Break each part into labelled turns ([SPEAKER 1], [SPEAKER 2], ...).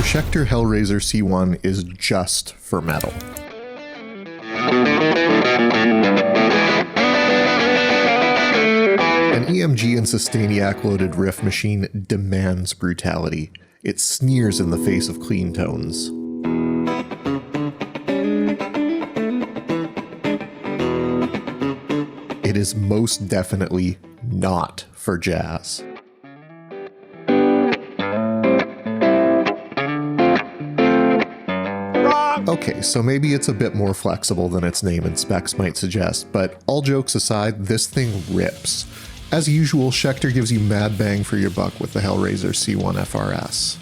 [SPEAKER 1] The Schecter Hellraiser C-1 is just for metal. An EMG and Sustainiac loaded riff machine demands brutality. It sneers in the face of clean tones. It is most definitely not for jazz. Okay, so maybe it's a bit more flexible than its name and specs might suggest, but all jokes aside, this thing rips. As usual, Schecter gives you mad bang for your buck with the Hellraiser C-1 FRS.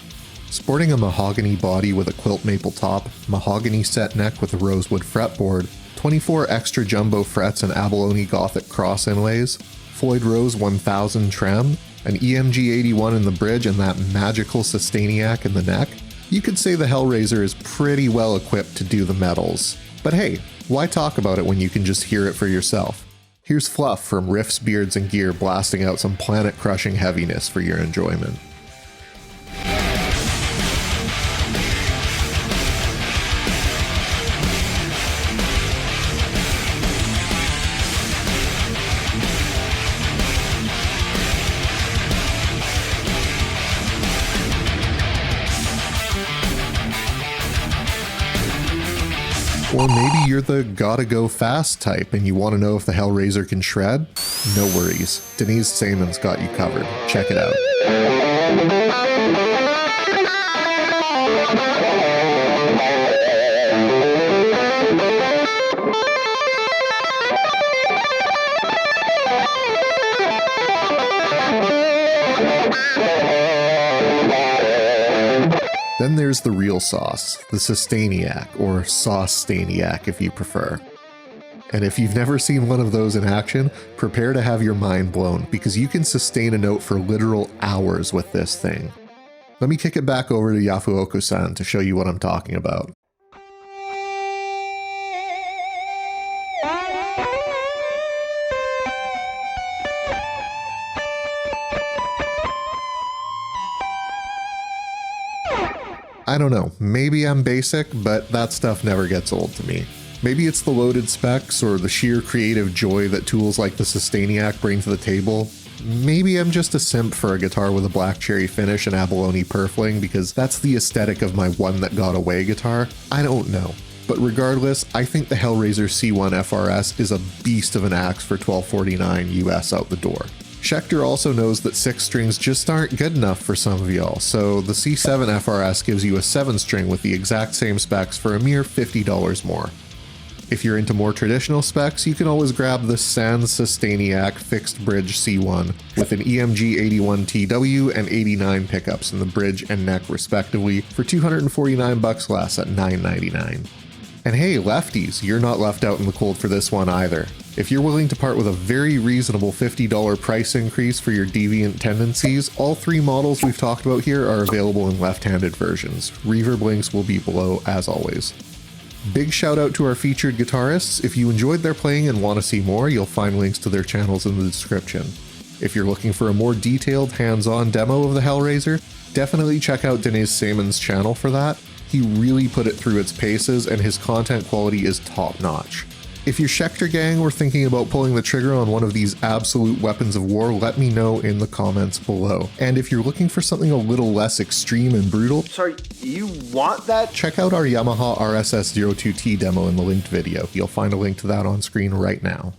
[SPEAKER 1] Sporting a mahogany body with a quilt maple top, mahogany set neck with a rosewood fretboard, 24 extra jumbo frets and abalone gothic cross inlays, Floyd Rose 1000 trem, an EMG 81 in the bridge and that magical Sustainiac in the neck, you could say the Hellraiser is pretty well equipped to do the metals. But hey, why talk about it when you can just hear it for yourself? Here's Fluff from Riffs, Beards, and Gear blasting out some planet-crushing heaviness for your enjoyment. Or maybe you're the gotta go fast type and you want to know if the Hellraiser can shred? No worries, Deniz Sayman's got you covered. Check it out. Then there's the real sauce, the Sustainiac, or Sauce-Stainiac if you prefer. And if you've never seen one of those in action, prepare to have your mind blown, because you can sustain a note for literal hours with this thing. Let me kick it back over to Yafuoku-san to show you what I'm talking about. I don't know, maybe I'm basic, but that stuff never gets old to me. Maybe it's the loaded specs or the sheer creative joy that tools like the Sustainiac bring to the table. Maybe I'm just a simp for a guitar with a black cherry finish and abalone purfling because that's the aesthetic of my one that got away guitar. I don't know. But regardless, I think the Hellraiser C-1 FRS is a beast of an axe for $1249 US out the door. Schecter also knows that 6 strings just aren't good enough for some of y'all, so the C7 FRS gives you a 7 string with the exact same specs for a mere $50 more. If you're into more traditional specs, you can always grab the Sans Sustainiac fixed bridge C1 with an EMG 81 TW and 89 pickups in the bridge and neck respectively for $249 less at $999. And hey, lefties, you're not left out in the cold for this one either. If you're willing to part with a very reasonable $50 price increase for your deviant tendencies, all 3 models we've talked about here are available in left-handed versions. Reverb links will be below as always. Big shout out to our featured guitarists. If you enjoyed their playing and want to see more, you'll find links to their channels in the description. If you're looking for a more detailed, hands-on demo of the Hellraiser, definitely check out Deniz Sayman's channel for that. He really put it through its paces and his content quality is top-notch. If your Schecter gang were thinking about pulling the trigger on one of these absolute weapons of war, let me know in the comments below. And if you're looking for something a little less extreme and brutal,
[SPEAKER 2] sorry, you want that?
[SPEAKER 1] Check out our Yamaha RSS02T demo in the linked video. You'll find a link to that on screen right now.